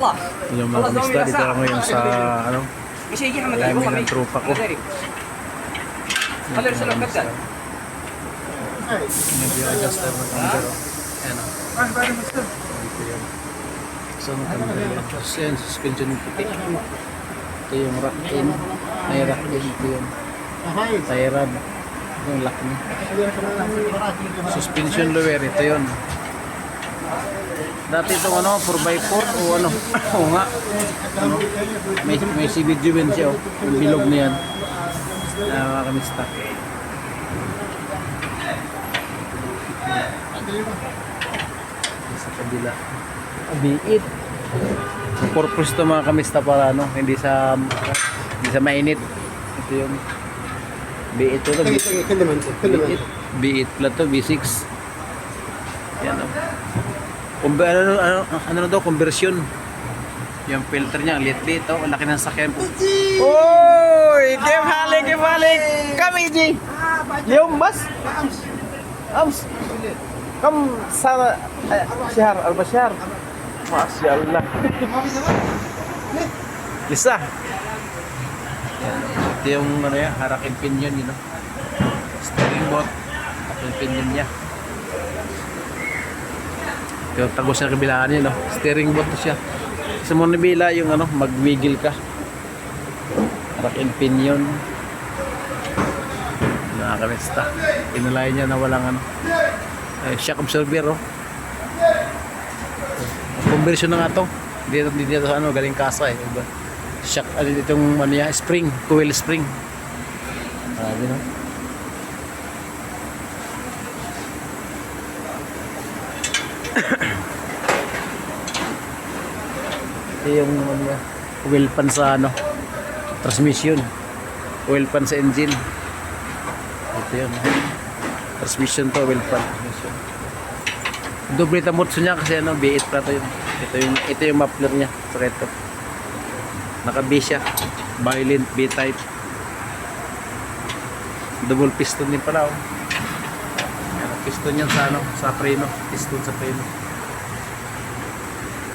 Yung mga kamisda dito lang ngayon sa ano, lamin ng tropa ko. Medyo adjust tayo ng camera. Ayan o. Ito yun. So, tapos yan, suspension yung puti. Ito yung rack in. May rack in. Ito yung tie rod. Ito yung lock niya. Suspension lower. Ito yun. Dati itong ano, 4x4 o ano. Oo nga. Ano? May CBG bin siya o. Yung bilog na yan. Mga kamista. Sa kabila. Biit. Yung purpose ito mga kamista para ano, hindi sa mainit. Ito yung B8 ito. B8. B8 pala ito. B6. Yan o. Ano na daw, conversion. Yung filter niya, liit-liit. Oh, laki ng sakyan po. Oy! Kim halik! Kami, G! Yung bas? Ams! Kam sa Syahar, Al-Basyar. Masya Allah. Lisa. Ito yung ano yan, harakin pinion yun. Steering boat. Yung pinion niya. Ito yung tagos na kabilaan niya. No? Steering boat siya. Sa Monibila yung ano, magwigil ka. Harakin pinion. Nakakamista. Inalay niya na walang ano. Shock absorber oh. Conversion na nga to. Dito sa ano, galing kasa eh. Shock, itong ano yan, spring, coil spring. Grabe no. Ito yung ano yan, oil pan sa ano, transmission. Oil pan sa engine. Ito yun. Transmission to, oil pan. Doble tamotso niya kasi ano, B8 pa to yun. Ito yung muffler niya. Saka ito. Naka-B siya. Violent B-type. Double piston din pala oh. Piston yan sa ano, sa preno. Piston sa preno.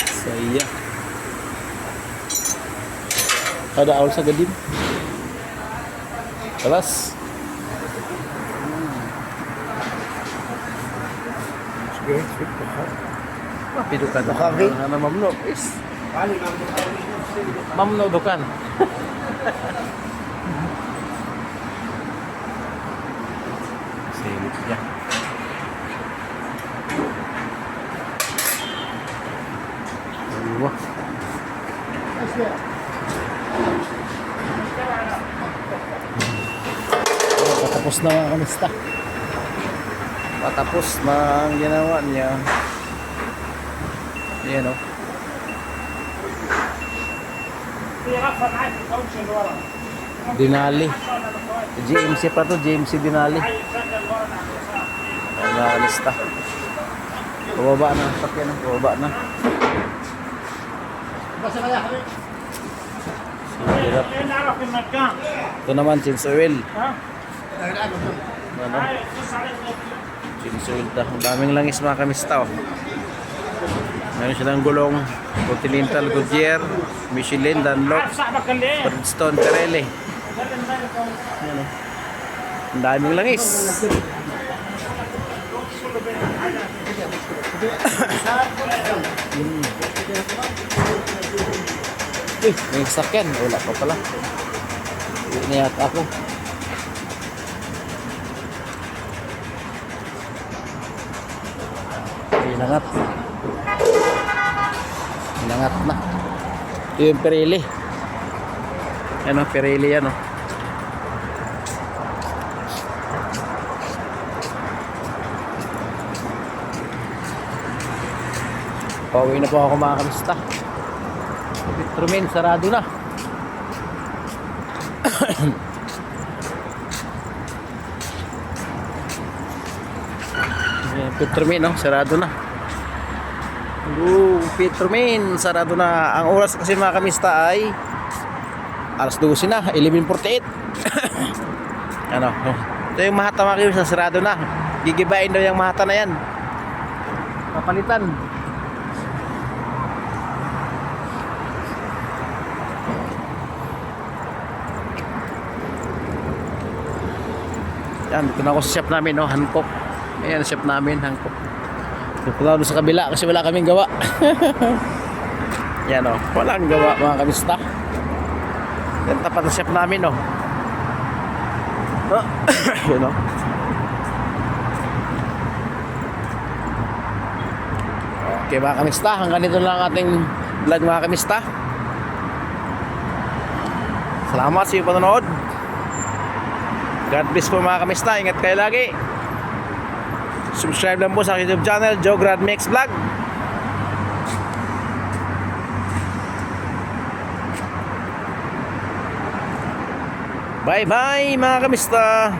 Saya. Ada awal sa gadim. Kelas. Tapi dukan. Ano mamno is. Mamno dukan. Silip ya. Wah. Patapos na mga kamista. Patapos na ang ginawa niya. Ayan o. Denali. GMC pa to, GMC Denali. Ayan mga kamista. Pababa na. Sakyan na. Pababa na. Hirap. Ito naman, change oil. Ano? Change oil ta. Ang daming langis mga kamista oh. Meron silang gulong Continental, Goodyear, Michelin, Dunlop, Bridgestone, Pirelli. Ayan oh. Ang daming langis. May sakyan, wala pa pala. Inayat ako. Inangat. Inangat na. Ito yung Pirelli. Yan o, Pirelli yan o. Pauwi na po ako mga kamista. Petromin, sarado na. Petromin, no? Sarado na. Petromin, sarado na. Ang oras kasi mga kamista ay alas 12 na, 11:48. Ano? Ito yung Mahata mga kamista, sarado na. Gigibain daw yung Mahata na yan. Papalitan. Yan, dito na ako sa shop namin, no? Hancock. Ayan, shop namin, Hancock. Dito na ako sa kabila kasi wala kaming gawa. Yan, no? Walang gawa, mga kamista. Yan, tapat na shop namin, no? Yan, no? Okay, mga kamista, hanggang dito lang ang ating vlog, mga kamista. Salamat sa iyong panonood. God bless po, mga kamista. Ingat kayo lagi. Subscribe lang po sa YouTube channel, Joe Grad Mix Vlog. Bye bye, mga kamista.